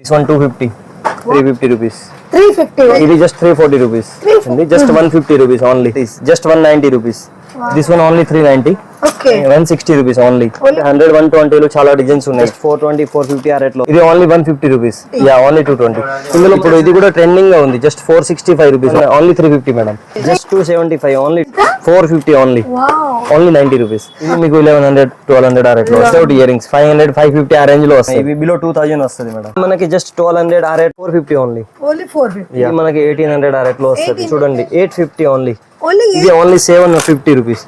This one 250, 350 rupees. 350. It is just 340 rupees. Just 150 rupees only. This just 190 rupees. Wow. This one only 390. Okay. 160 rupees only. 100, 120 లో చాలా designs ఉన్నాయి. 420, 450 ఆ rate లో. ఇది only 150 rupees. Yeah only 220. ఇందులో ఇప్పుడు ఇది కూడా ట్రెండింగ్ గా ఉంది. Just 465 rupees. Only 350 madam. Just 275 only 450 only. Only 90 rupees. ఇది మీకు 1100, 1200 ఆ రేట్ లో. వితౌట్ ఇయర్ రింగ్స్ 500, 550 ఆ రేంజ్ లో వస్తాయి. ఇవి బిలో 2000 వస్తుంది మేడం. మనకి జస్ట్ 1200 ఆ రేట్ 450 ఓన్లీ. Only 450. ఇది మనకి 1800 ఆ రేట్ లో వస్తుంది. చూడండి 850 ఓన్లీ. Only ఇది ఓన్లీ 750 రూపీస్.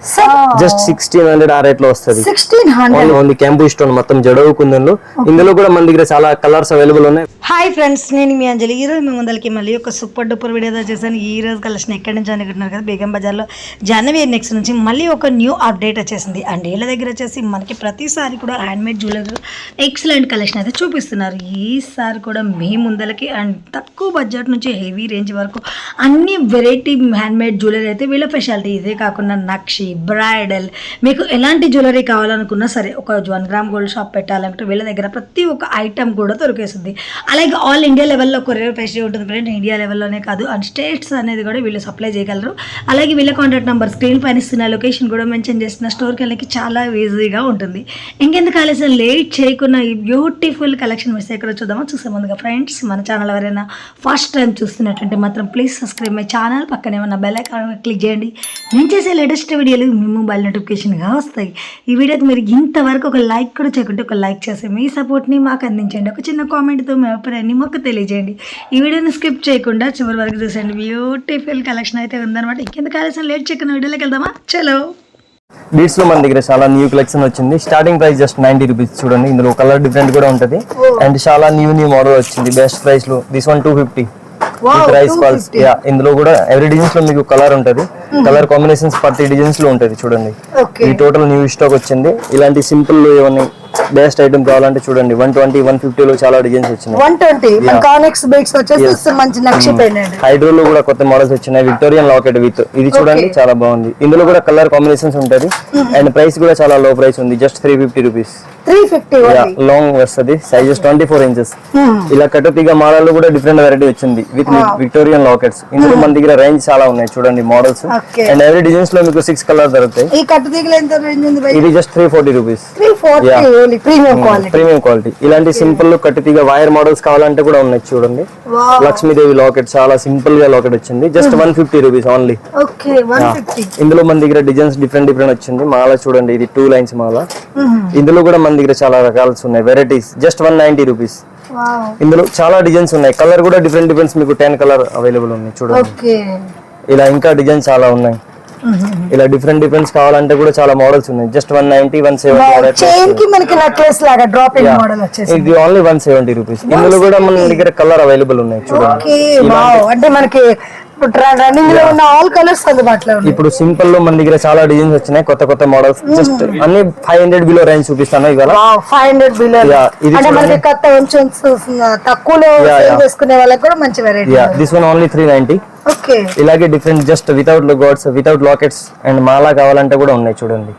జస్ట్ 1600 ఆ రేట్ లో వస్తుంది. 1600. ఓన్లీ క్యాంపు స్టోన్ మొత్తం జడవు కుందన్లు. ఇందులో కూడా మన దగ్గర చాలా కలర్స్ అవైలబుల్ ఉన్నాయి. హాయ్ ఫ్రెండ్స్, నేను మీ అంజలి. ఈ రోజు మీ ముందరికి మళ్ళీ ఒక సూపర్ డూపర్ వీడియో చేశాను. ఈ రోజు కలెక్షన్ ఎక్కడి నుంచి అనుకుంటున్నారు కదా, బేగం బజార్లో జాహ్నవి నెక్స్ట్ నుంచి మళ్ళీ ఒక న్యూ అప్డేట్ వచ్చేసింది. అండ్ వీళ్ళ దగ్గర వచ్చేసి మనకి ప్రతిసారి కూడా హ్యాండ్మేడ్ జ్యువెలరీ ఎక్సలెంట్ కలెక్షన్ అయితే చూపిస్తున్నారు. ఈసారి కూడా మీ ముందలకి అండ్ తక్కువ బడ్జెట్ నుంచి హెవీ రేంజ్ వరకు అన్ని వెరైటీ హ్యాండ్మేడ్ జ్యువెలరీ అయితే వీళ్ళ స్పెషాలిటీ. ఇదే కాకుండా నక్షి, బ్రైడల్, మీకు ఎలాంటి జ్యువెలరీ కావాలనుకున్నా సరే, ఒక 1 గ్రామ్ గోల్డ్ షాప్ పెట్టాలంటే వీళ్ళ దగ్గర ప్రతి ఒక్క ఐటమ్ కూడా దొరికేస్తుంది. అలాగే ఆల్ ఇండియా లెవెల్లో కొరియర్ ఫెసిలిటీ ఉంటుంది ఫ్రెండ్. ఇండియా లెవెల్లోనే కాదు, అండ్ స్టేట్స్ అనేది కూడా వీళ్ళు సప్లై చేయగలరు. అలాగే వీళ్ళ కాంటాక్ట్ నెంబర్ స్క్రీన్ పైన ఇస్తున్న లొకేషన్ కూడా మెన్షన్ చేస్తున్న స్టోర్కి వెళ్ళకి చాలా ఈజీగా ఉంటుంది. ఇంకెందుకు ఆలస్యం, లేట్ చేయకుండా ఈ బ్యూటిఫుల్ కలెక్షన్ మిస్ ఎక్కడ చూద్దామో. చూసే ముందుగా ఫ్రెండ్స్, మన ఛానల్ ఎవరైనా ఫస్ట్ టైం చూస్తున్నట్టుంటే మాత్రం ప్లీజ్ సబ్స్క్రైబ్ మై ఛానల్. పక్కనే ఉన్న బెల్ ఐకాన్ క్లిక్ చేయండి. నేను చేసే లేటెస్ట్ వీడియోలు మీ మొబైల్ నోటిఫికేషన్గా వస్తాయి. ఈ వీడియోకి మీరు ఇంతవరకు ఒక లైక్ కూడా చేయకుంటే ఒక లైక్ చేసి మీ సపోర్ట్ని మాకు అందించండి. ఒక చిన్న కామెంట్తో మీ అభిప్రాయాన్ని మాకు తెలియజేయండి. ఈ వీడియోని స్కిప్ చేయకుండా చివరి వరకు చూసండి. బ్యూటిఫుల్ కలెక్షన్ అయితే ఉందన్నమాట. ఇంకెందుకు ఆలస్యం, లేట్ చేయకుండా వీడియోలోకి వెళ్దామా? చలో. బీడ్స్ లో మన దగ్గర చాలా న్యూ కలెక్షన్ వచ్చింది. Starting price just 90 rupees. చూడండి ఇందులో కలర్ డిఫరెంట్ కూడా ఉంటది. అండ్ చాలా న్యూ మోడల్ వచ్చింది బెస్ట్ ప్రైస్ లో. This one 250. Price calls. ఇందులో కూడా ఎవ్రీ డిజైన్స్ లో మీకు కలర్ ఉంటది. కలర్ కాంబినేషన్స్ ప్రతి డిజైన్స్ లో ఉంటది. చూడండి ఈ టోటల్ న్యూ స్టాక్ వచ్చింది. ఇలాంటి సింపుల్ ఏమన్నా బెస్ట్ ఐటమ్ కావాలంటే చూడండి 120, 150 లో చాలా డిజైన్స్ వచ్చినాయి. 120 మన కానెక్స్ బేట్స్ వచ్చేసి మంచి నక్షి పెండెంట్. హైడ్రోలో కూడా కొత్త మోడల్స్ వచ్చినాయి. విక్టోరియన్ లాకెట్ విత్ ఇది చూడండి చాలా బాగుంది. ఇందులో కూడా కలర్ కాంబినేషన్స్ ఉంటది. అండ్ ప్రైస్ కూడా చాలా లో ప్రైస్ ఉంది. Just 350 rupees. 350 లాంగ్ వస్తుంది. Sizes 24 inches. ఇలా కట్టుతీగ మోడల్ కూడా డిఫరెంట్ వెరైటీ వచ్చింది విత్ విక్టోరియన్ లాకెట్స్. ఇందులో మన దగ్గర రేంజ్ చాలా ఉన్నాయి. చూడండి మోడల్స్. అండ్ ఎవరీ డిజైన్స్ లో మీకు 6 కలర్ దొరుకుతాయి. ఈ కట్టుతీగలు ఎంత రేంజ్ ఉంది బై? ఇది just 340 rupees. 340 only premium quality. ఇలాంటి సింపుల్ లో కట్టుతీగ వైర్ మోడల్స్ కావాలంటే కూడా ఉన్నాయి. చూడండి లక్ష్మీదేవి లాకెట్ చాలా సింపుల్ గా లాకెట్ వచ్చింది. Just 150 rupees only. ఓకే 150. ఇందులో మన దగ్గర డిజైన్స్ డిఫరెంట్ వచ్చింది. మాల చూడండి ఇది 2 లైన్స్ మాల. ఇందులో కూడా మన దగ్గర చాలా రకాలు ఉన్నాయి వెరైటీస్. Just 190 rupees. ఇందులో చాలా డిజైన్స్ ఉన్నాయి. కలర్ కూడా డిఫరెంట్ మీకు 10 కలర్ అవైలబుల్ ఉన్నాయి. చూడండి ఇలా ఇంకా డిజైన్స్ చాలా ఉన్నాయి. ఇలా డిఫరెంట్ కావాలంటే కూడా చాలా మోడల్స్ ఉన్నాయి. జస్ట్ 190, 170 చైన్ కి మనకి నెక్లెస్ లాగా డ్రాపింగ్ మోడల్ వచ్చేసి ఇది ఓన్లీ 170 రూపీస్. ఇందులో కూడా మన దగ్గర కలర్ అవైలబుల్ ఉన్నాయి. చూడండి ఓకే వావ్. అంటే మనకి రన్నింగ్ లో ఉన్న ఆల్ కలర్స్ అందుబాటులో ఉన్నాయి. ఇప్పుడు సింపుల్ లో మన దగ్గర చాలా డిజైన్స్ వచ్చినాయి. కొత్త మోడల్స్. జస్ట్ అన్ని 500 బిలో రేంజ్ చూపిస్తాను ఇవాళ. 500 బిలో అంటే మనకి కొత్త తక్కువలో సేల్ చేసుకునే వాళ్ళకి కూడా మంచి variety. This one only 390. Okay ఇలాగే different just without gods, without lockets and mala కావాలంటే కూడా ఉన్నాయి. చూడండి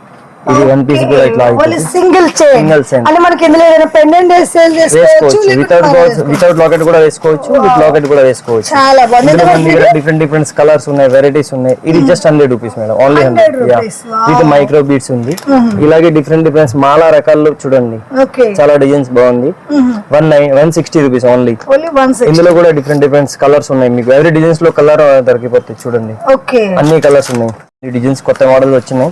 ఇది 1 పీస్ కూడా ఇట్లా సింగిల్ చైన్ అంటే మనకి ఇందులో ఏదైనా పెండెంట్ సేల్ చేసుకోవచ్చు. వితౌట్ గాడ్స్, వితౌట్ లాకెట్ కూడా వేసుకోవచ్చు, విత్ లాకెట్ కూడా వేసుకోవచ్చు. చాలా బాగుంది. డిఫరెంట్ కలర్స్ ఉన్నాయి, వెరైటీస్ ఉన్నాయి. ఇది జస్ట్ 100 రూపీస్ మేడం. ఓన్లీ 100. ఇది మైక్రో బీడ్స్ ఉంది. ఇలాగే డిఫరెంట్ మాలా రకాలు చూడండి చాలా డిజైన్స్ బాగుంది. 160 రూపీస్ ఓన్లీ. ఇందులో కూడా డిఫరెంట్ కలర్స్ ఉన్నాయి. మీకు ఎవరీ డిజైన్స్ లో కలర్ దొరికిపోతుంది. చూడండి అన్ని కలర్స్ ఉన్నాయి. ఈ డిజైన్స్ కొత్త మోడల్ వచ్చినాయి.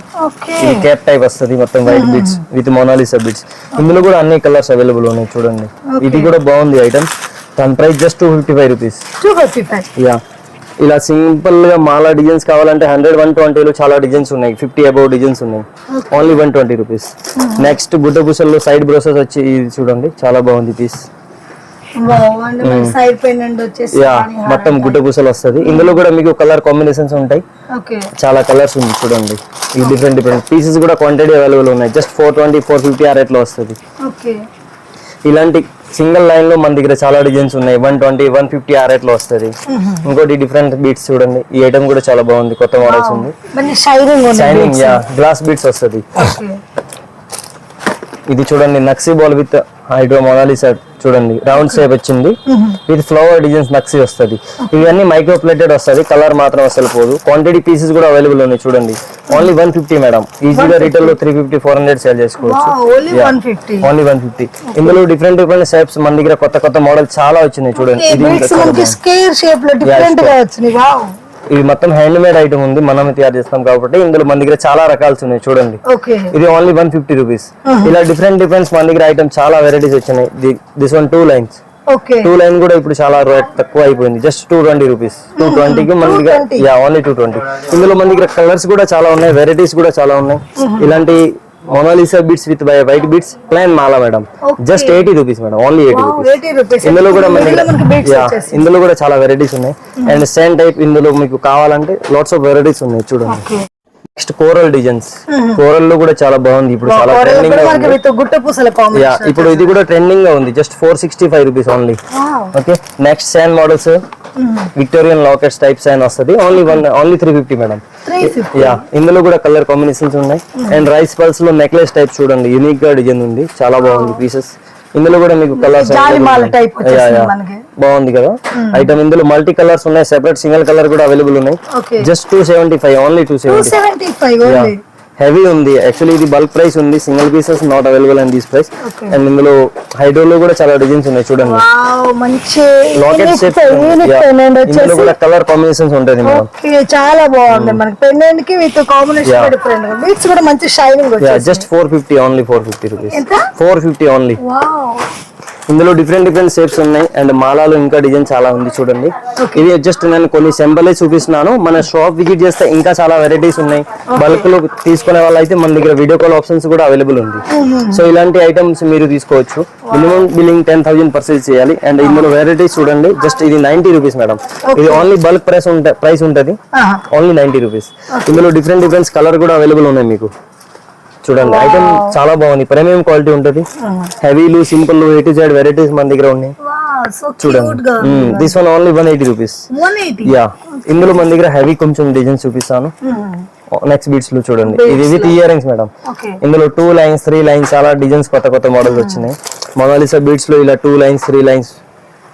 ఇది క్యాప్ టైప్ వస్తుంది మొత్తం white beads with Mona Lisa beads. ఇందులో కూడా అన్ని కలర్స్ అవైలబుల్ ఉన్నాయి. చూడండి ఇది కూడా బాగుంది ఐటమ్. దాని ప్రైస్ జస్ట్ 255 రూపీస్. ఇలా సింపుల్ గా మాలా డిజైన్స్ కావాలంటే 100, 120 లో చాలా డిజైన్స్ ఉన్నాయి. 50 అబౌవ్ డిజైన్స్ ఉన్నాయి. Only 120 rupees. నెక్స్ట్ గుడ్డ పూసల్లో సైడ్ బ్రోసెస్ వచ్చి ఇది చూడండి చాలా బాగుంది పీస్. మొత్తం గుడ్డ పూసలు వస్తుంది. ఇందులో కూడా మీకు కలర్ కాంబినేషన్స్ ఉంటాయి. చాలా కలర్స్ ఉంది. చూడండి ఈ డిఫరెంట్ పీసెస్ కూడా క్వాంటిటీ అవైలబుల్ ఉన్నాయి. జస్ట్ 420, 450 ఆ రేట్ లో వస్తుంది. ఇలాంటి సింగిల్ లైన్ లో మన దగ్గర చాలా డిజైన్స్ ఉన్నాయి. 120, 150 ఆ రేట్ లో వస్తుంది. ఇంకోటి డిఫరెంట్ బీట్స్ చూడండి. ఈ ఐటమ్ కూడా చాలా బాగుంది. కొత్త మోడల్స్ ఉంది. షైనింగ్ గ్లాస్ బీట్స్ వస్తుంది. ఇది చూడండి నక్సీ బాల్ విత్ హైడ్రో మొనాలిసా చూడండి రౌండ్ షేప్ వచ్చింది విత్ ఫ్లవర్ డిజైన్స్ నక్సీ వస్తుంది. ఇవన్నీ మైక్రో ప్లేటెడ్ వస్తుంది, కలర్ మాత్రం అసలు పోదు. క్వాంటిటీ పీసెస్ కూడా అవైలబుల్ ఉన్నాయి చూడండి. Only 150 madam. ఈజీగా రిటైల్ లో 350 400 సేల్ చేసుకోవచ్చు. ఓన్లీ 150. ఇందులో డిఫరెంట్ డిఫరెంట్ షేప్స్ మన దగ్గర కొత్త మోడల్ చాలా వచ్చినాయి చూడండి. ఇది మొత్తం హ్యాండ్ మేడ్ ఐటమ్ ఉంది, మనం తయారు చేస్తాం కాబట్టి ఇందులో మన దగ్గర చాలా రకాలు ఉన్నాయి చూడండి. ఇది ఓన్లీ 150 రూపీస్. ఇలా డిఫరెంట్ మన దగ్గర ఐటమ్ చాలా వెరైటీస్ వచ్చినాయి. This one 2 lines. 2 లైన్ కూడా ఇప్పుడు చాలా రేట్ తక్కువ అయిపోయింది. Just 220 rupees. 220కి మన దగ్గర ఓన్లీ 220. ఇందులో మన దగ్గర కలర్స్ కూడా చాలా ఉన్నాయి, వెరైటీస్ కూడా చాలా ఉన్నాయి. ఇలాంటి Mona Lisa beads with white beads plain mala madam. Just 80 rupees madam. Only 80 rupees. ఇందులో కూడా ఇందులో కూడా చాలా వెరైటీస్ ఉన్నాయి. అండ్ సేమ్ టైప్ ఇందులో మీకు కావాలంటే లాట్స్ ఆఫ్ వెరైటీస్ ఉన్నాయి చూడండి. Next coral designs. కోరల్ లో కూడా చాలా బాగుంది, ఇప్పుడు చాలా ట్రెండింగ్ గా ఉంది. ఇప్పుడు ఇది కూడా ట్రెండింగ్ గా ఉంది. Just 465 rupees only. Okay, next శాన్ మోడల్స్ విక్టోరియన్ లాకెట్స్ టైప్ శాన్ వస్తుంది. Only 350 madam. ఇందులో కూడా కలర్ కాంబినేషన్స్ ఉన్నాయి. అండ్ రైస్ పల్స్ లో నెక్లెస్ టైప్ చూడండి, యూనిక్ గా డిజైన్ ఉంది, చాలా బాగుంది పీసెస్. ఇందులో కూడా మీకు కలర్స్ బాగుంది కదా ఐటమ్. ఇందులో మల్టీ కలర్స్ ఉన్నాయి, సెపరేట్ సింగిల్ కలర్ కూడా అవైలబుల్ ఉన్నాయి. జస్ట్ 275. ఓన్లీ 275. హెవీ ఉంది. యాక్చువల్లీ ఇది బల్క్ ప్రైస్ ఉంది, single pieces not available and this price. And ఇందులో హైడ్రోలో కూడా చాలా డిజైన్స్ ఉన్నాయి చూడండి. Locket shape. ఇందులో కూడా కలర్ కాంబినేషన్స్ ఉంటుంది మేడం. చాలా బాగుంది. మనకి పెండెంట్ కి విత్ కాంబినేషన్ డిఫరెంట్ గా బీట్స్ కూడా మంచి షైనింగ్ వచ్చేసింది. జస్ట్ 450. Only 450 rupees. 450 ఓన్లీ. ఇందులో డిఫరెంట్ షేప్స్ ఉన్నాయి. అండ్ మాలాలో ఇంకా డిజైన్ చాలా ఉంది చూడండి. ఇది జస్ట్ నేను కొన్ని సింబలే చూపిస్తున్నాను. మన షాప్ విజిట్ చేస్తే ఇంకా చాలా వెరైటీస్ ఉన్నాయి. బల్క్ లో తీసుకునే వాళ్ళు అయితే మన దగ్గర వీడియో కాల్ ఆప్షన్స్ కూడా అవైలబుల్ ఉంది. సో ఇలాంటి ఐటమ్స్ మీరు తీసుకోవచ్చు. మినిమం బిల్లింగ్ 10,000 పర్చేజ్ చేయాలి. అండ్ ఇందులో వెరైటీస్ చూడండి. జస్ట్ ఇది 90 రూపీస్ మేడం. ఇది ఓన్లీ బల్క్ ప్రైస్ ఉంటుంది. Only 90 rupees. ఇందులో డిఫరెంట్ కలర్ కూడా అవైలబుల్ ఉన్నాయి మీకు చూడండి. ఐటమ్ చాలా బాగుంది, ప్రీమియం క్వాలిటీ ఉంటుంది. హెవీలు simple A to Z varieties మన దగ్గర ఉన్నాయి చూడండి. This one only 180 rupees. ఇందులో మన దగ్గర హెవీ కొంచెం డిజైన్స్ చూపిస్తాను. నెక్స్ట్ బీట్స్ లో చూడండి. ఇది విత్ ఇయర్ రింగ్స్ మేడం. ఇందులో 2 లైన్స్ 3 లైన్స్ చాలా డిజైన్స్ కొత్త మోడల్స్ వచ్చినాయి. మొనాలిసా బీట్స్ లో ఇలా 2 లైన్స్ 3 లైన్స్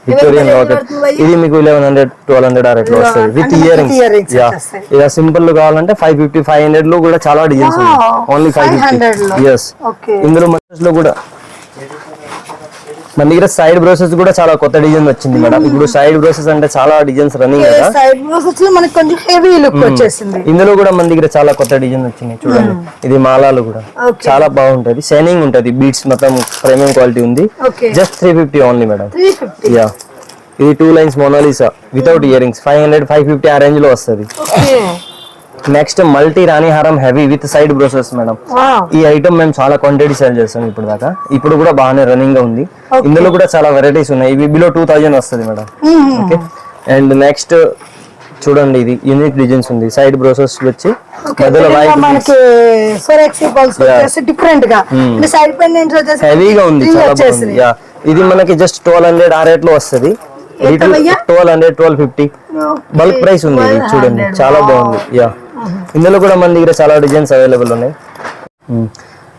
విక్టోరియన్ లాకెట్. ఇది మీకు 1100 1200 ఆ రేట్ లో వస్తుంది విత్ ఇయర్ రింగ్స్. ఇలా సింపుల్ లో కావాలంటే 550 500 లో కూడా చాలా డిజైన్స్ ఉన్నాయి. ఓన్లీ 550. ఇందులో లో కూడా మన దగ్గర సైడ్ బ్రోసెస్ కూడా చాలా కొత్త డిజైన్ వచ్చింది మేడం. ఇప్పుడు సైడ్ బ్రోసెస్ అంటే చాలా డిజైన్స్ రన్నింగ్ కదా. సైడ్ బ్రోసెస్ లో మనకి కొంచెం హెవీ లుక్ వచ్చేసింది. ఇందులో కూడా మన దగ్గర చాలా కొత్త డిజైన్ వచ్చినాయి చూడండి. ఇది మాలాలు కూడా చాలా బాగుంటది, షైనింగ్ ఉంటది. బీట్స్ మొత్తం ప్రీమియం క్వాలిటీ ఉంది. Just 350 only madam. ఇది 2 lines Mona Lisa without ear rings 500 550 ఆ రేంజ్ లో వస్తుంది. నెక్స్ట్ మల్టీ రాణి హారం హెవీ విత్ సైడ్ బ్రోసెస్ మేడం. ఈ ఐటమ్ మేము చాలా క్వాంటిటీ సేల్ చేస్తాం ఇప్పుడు దాకా. ఇప్పుడు కూడా బాగానే రన్నింగ్ గా ఉంది. ఇందులో కూడా చాలా వెరైటీస్ ఉన్నాయి. ఇవి బిలో 2000 వస్తుంది మేడం. ఓకే, అండ్ నెక్స్ట్ చూడండి. ఇది యూనిక్ డిజైన్స్ ఉంది. సైడ్ బ్రోసెస్ వచ్చి మధ్యలో హెవీగా ఉంది, చాలా బాగుంది. ఇది మనకి జస్ట్ 1200 ఆ రేట్ లో వస్తుంది. 1200 1250 బల్క్ ప్రైస్ ఉంది. ఇది చూడండి, చాలా బాగుంది. ఇందులో కూడా మన దగ్గర చాలా డిజైన్స్ అవైలబుల్ ఉన్నాయి.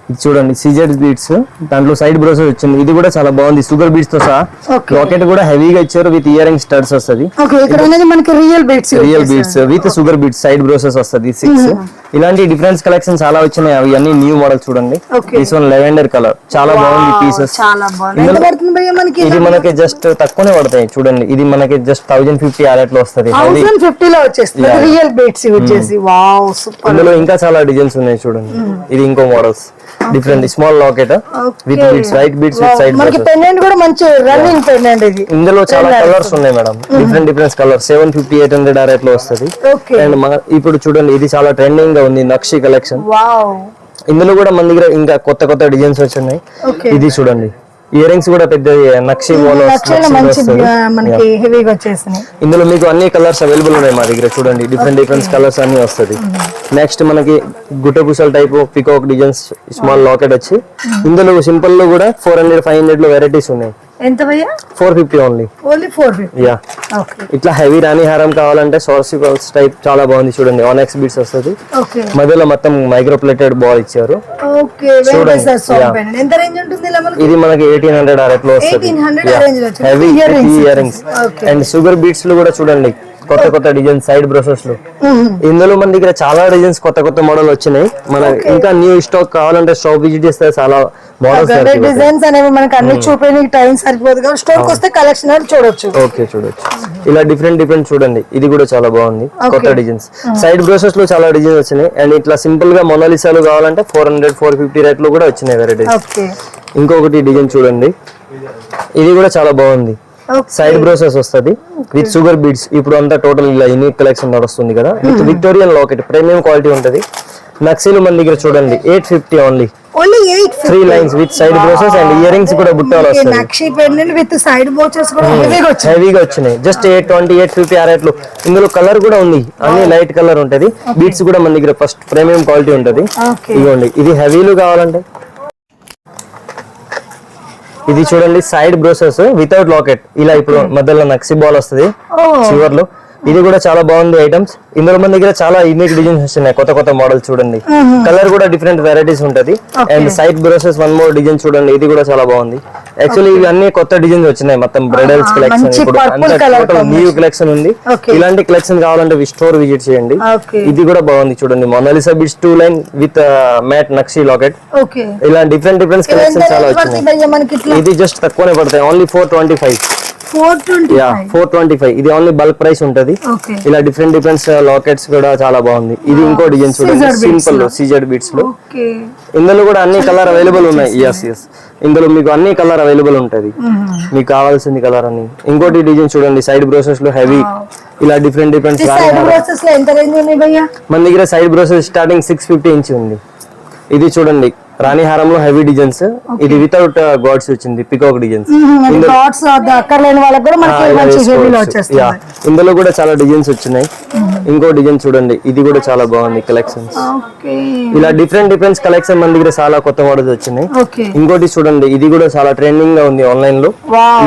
ఇది చూడండి, సిజెడ్ బీట్స్, దాంట్లో సైడ్ బ్రోసెస్ వచ్చింది. ఇది కూడా చాలా బాగుంది, షుగర్ బీట్స్ తో సహా. లాకెట్ కూడా హెవీగా ఇచ్చారు విత్ ఇయర్ రింగ్ స్టడ్స్ వస్తుంది. Real beads with sugar beads side brooches వస్తుంది 6. ఇలాంటి డిఫరెన్స్ కలెక్షన్ చాలా వచ్చినాయి. అవి అన్ని న్యూ మోడల్ చూడండి. దిస్ వన్ లెవెండర్ కలర్ చాలా బాగుంది పీసెస్. ఇది మనకి జస్ట్ తక్కువనే పడతాయి చూడండి. ఇది మనకి జస్ట్ 1050 ఆ రేట్ లో వస్తుంది. ఇందులో ఇంకా చాలా డిజైన్స్ ఉన్నాయి చూడండి. ఇది ఇంకో models different small locket with beads, white beads with side brooches. Pendant కూడా మంచి రన్నింగ్ పెండెంట్. ఇది ఇందులో చాలా కలర్స్ ఉన్నాయి మేడం. డిఫరెంట్ కలర్స్ 750 800 ఆ రేట్ లో వస్తుంది. అండ్ ఇప్పుడు చూడండి, ఇది చాలా ట్రెండింగ్ గా ఉంది నక్షి కలెక్షన్. ఇందులో కూడా మన దగ్గర ఇంకా కొత్త డిజైన్స్ వచ్చినాయి. ఇది చూడండి, ఇయర్ రింగ్స్ కూడా పెద్ద నక్షి ఇందులో మీకు అన్ని కలర్స్ అవైలబుల్ ఉన్నాయి మా దగ్గర చూడండి. డిఫరెంట్ కలర్స్ అన్ని వస్తుంది. నెక్స్ట్ మనకి గుట్టపూసల type peacock designs small locket వచ్చి ఇందులో సింపుల్ లో కూడా 400 500 లో వెరైటీస్ ఉన్నాయి. ఎంత భయ్యా? 450 ఓన్లీ. ఓన్లీ 450. యా. ఓకే. ఇట్లా హెవీ రాణి హారం కావాలంటే సోర్సికల్స్ టైప్ చాలా బాగుంది చూడండి. ఆనెక్స్ బీడ్స్ వస్తుంది. ఓకే. మధ్యలో మొత్తం మైక్రో ప్లేటెడ్ బాల్ ఇచ్చారు. ఓకే. ఎంత రేంజ్ ఉంటుంది ఇలా మనకి? ఇది మనకి 1800 ఆ రేట్ లో వస్తుంది. 1800 ఆ రేంజ్ లో వచ్చేది. Heavy ear rings and sugar beads లో కూడా చూడండి కొత్త కొత్త డిజైన్స్ సైడ్ బ్రోసెస్ లో. ఇందులో మన దగ్గర చాలా డిజైన్స్ కొత్త కొత్త మోడల్ వచ్చినాయి. మన ఇంకా న్యూ స్టాక్ కావాలంటే షాప్ విజిట్ చేస్తే చాలా మోడల్స్ డిజైన్స్ అనేవి మనకి అన్ని చూపేయడానికి టైం సరిపోదు కాబట్టి స్టోర్ కి వస్తే కలెక్షన్ అని చూడొచ్చు. ఓకే, చూడొచ్చు. ఇలా డిఫరెంట్ చూడండి. ఇది కూడా చాలా బాగుంది కొత్త డిజైన్స్. సైడ్ బ్రోసెస్ లో చాలా డిజైన్స్ వచ్చినాయి అండ్ ఇట్లా సింపుల్ గా మొనాలిసాలు కావాలంటే 400 450 రేట్ లో కూడా వచ్చినాయి వెరైటీస్. ఇంకొకటి డిజైన్ చూడండి, ఇది కూడా చాలా బాగుంది. సైడ్ బ్రోసెస్ వస్తుంది విత్ షుగర్ బీడ్స్. ఇప్పుడు అంతా టోటల్ ఇలా యూనిక్ కలెక్షన్ నడుస్తుంది కదా. With Victorian locket premium quality ఉంటది. నక్సీలు మన దగ్గర చూడండి 850 only. 3 lines with side brooches and ear rings కూడా బుట్టాలు వస్తాయి. నక్షి పెండెంట్ విత్ సైడ్ బ్రోచెస్ కూడా హెవీగా వచ్చినాయి. జస్ట్ 820 850 ఆ రేట్లు. ఇందులో కలర్ కూడా ఉంది, అన్ని లైట్ కలర్ ఉంటది. బీడ్స్ కూడా మన దగ్గర ఫస్ట్ ప్రీమియం క్వాలిటీ ఉంటది. ఇదిగోండి, ఇది హెవీలు కావాలంటే ఇది చూడండి సైడ్ బ్రోసెస్ వితౌట్ లాకెట్. ఇలా ఇప్పుడు మధ్యలో నక్సీ బాల్ వస్తుంది చివర్లో. ఇది కూడా చాలా బాగుంది ఐటమ్స్. ఇందులో మన దగ్గర చాలా యూనిక్ డిజైన్స్ వస్తున్నాయి, కొత్త కొత్త మోడల్స్ చూడండి. కలర్ కూడా డిఫరెంట్ వెరైటీస్ ఉంటది. And side brooches one more design చూడండి, ఇది కూడా చాలా బాగుంది. యాక్చువల్లీ ఇవి అన్ని కొత్త డిజైన్స్ వచ్చినాయి, మొత్తం బ్రైడల్స్ కలెక్షన్. ఇప్పుడు అంతా టోటల్ న్యూ కలెక్షన్ ఉంది. ఇలాంటి కలెక్షన్ కావాలంటే స్టోర్ విజిట్ చేయండి. ఇది కూడా బాగుంది చూడండి, Mona Lisa bits 2 line with mat nakshi locket. ఇలా డిఫరెంట్ కలెక్షన్ చాలా వచ్చినాయి. ఇది జస్ట్ తక్కువనే పడతాయి, ఓన్లీ 425. 425. ఇది ఓన్లీ బల్క్ ప్రైస్ ఉంటది. ఇలా డిఫరెంట్ లాకెట్స్ కూడా చాలా బాగుంది. ఇది ఇంకో డిజైన్ చూడండి, సింపుల్ సీజెడ్ బీట్స్ లో. ఇందులో కూడా అన్ని కలర్ అవైలబుల్ ఉన్నాయి. ఎస్ ఇందులో మీకు అన్ని కలర్ అవైలబుల్ ఉంటది, మీకు కావాల్సింది కలర్ అని. ఇంకోటి డిజైన్ చూడండి సైడ్ బ్రోసెస్ లో హెవీ. ఇలా డిఫరెంట్ మన దగ్గర సైడ్ బ్రోసెస్ స్టార్టింగ్ 650 ఇంచ్ ఉంది. ఇది చూడండి రాణి హారంలో హెవీ డిజైన్స్. ఇది వితౌట్ గాడ్స్ వచ్చింది, పికాక్ డిజైన్స్. ఇందులో కూడా చాలా డిజైన్స్ వచ్చినాయి. ఇంకో డిజైన్ చూడండి, ఇది కూడా చాలా బాగుంది కలెక్షన్స్. ఇలా డిఫరెంట్ కలెక్షన్ మన దగ్గర చాలా కొత్త మోడల్స్ వచ్చినాయి. ఇంకోటి చూడండి, ఇది కూడా చాలా ట్రెండింగ్ గా ఉంది ఆన్లైన్ లో.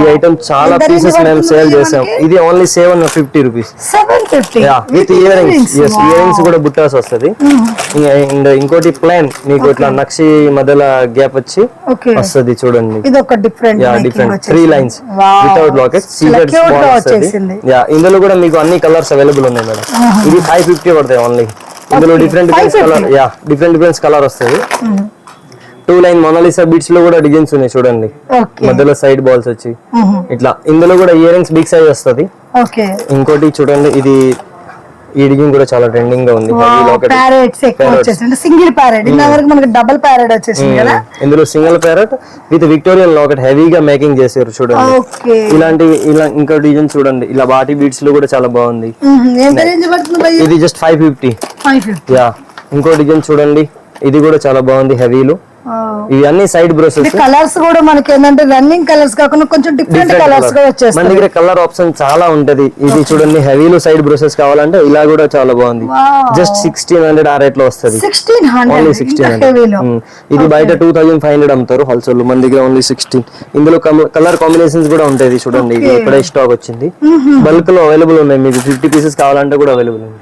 ఈ ఐటమ్ చాలా పీసెస్ మేము సేల్ చేసాం. ఇది only 750 rupees with ear rings. Year rings కూడా బుట్టాస్ వస్తుంది. అండ్ ఇంకోటి ప్లాన్ మీకు ఇట్లా నక్షి మధ్యలో గ్యాప్ వచ్చి వస్తుంది చూడండి. ఇది ఒక different 3 lines without locket CZ small వస్తుంది. ఇందులో కూడా మీకు అన్ని కలర్స్ అవైలబుల్ ఉన్నాయి మేడం. ఇది 550 పడతాయి ఓన్లీ. ఇందులో డిఫరెంట్ కలర్ వస్తుంది. 2 లైన్ మొనాలిసా బీట్స్ లో కూడా డిజైన్స్ ఉన్నాయి చూడండి, మధ్యలో సైడ్ బాల్స్ వచ్చి ఇట్లా. ఇందులో కూడా ఇయర్ రింగ్స్ బిగ్ సైజ్ వస్తుంది. ఇంకోటి చూడండి, ఇది ఈ డిజైన్ కూడా చాలా ట్రెండింగ్ గా ఉంది. సింగిల్ ప్యారెట్, మనకి డబుల్ ప్యారెట్ వచ్చేసింది కదా. ఇందులో single parrot with Victorian locket హెవీగా మేకింగ్ చేశారు చూడండి. ఇలా ఇంకో డిజైన్ చూడండి, ఇలా బాటి బీట్స్ లో కూడా చాలా బాగుంది. ఇది జస్ట్ 550. యా. ఇంకో డిజైన్ చూడండి, ఇది కూడా చాలా బాగుంది హెవీలో. ఇవి అన్ని సైడ్ బ్రోసెస్. కలర్స్ కూడా మనకి ఏంటంటే రన్నింగ్ కలర్స్ కాకుండా కొంచెం డిఫరెంట్ కలర్స్ గా వచ్చేస్తాయి. మన దగ్గర కలర్ ఆప్షన్ చాలా ఉంటది. ఇది చూడండి హెవీలో సైడ్ బ్రోసెస్ కావాలంటే ఇలా కూడా చాలా బాగుంది. జస్ట్ 1600 ఆ రేట్ లో వస్తుంది. 1600. ఇది బయట 2500 అమ్ముతారు హోల్సేల్, మన దగ్గర ఓన్లీ 16. ఇందులో కలర్ కాంబినేషన్స్ కూడా ఉంటాయి చూడండి. ఇది ఇప్పుడే స్టాక్ వచ్చింది, బల్క్ లో అవైలబుల్ ఉన్నాయి. మీకు 50 పీసెస్ కావాలంటే కూడా అవైలబుల్ ఉంది.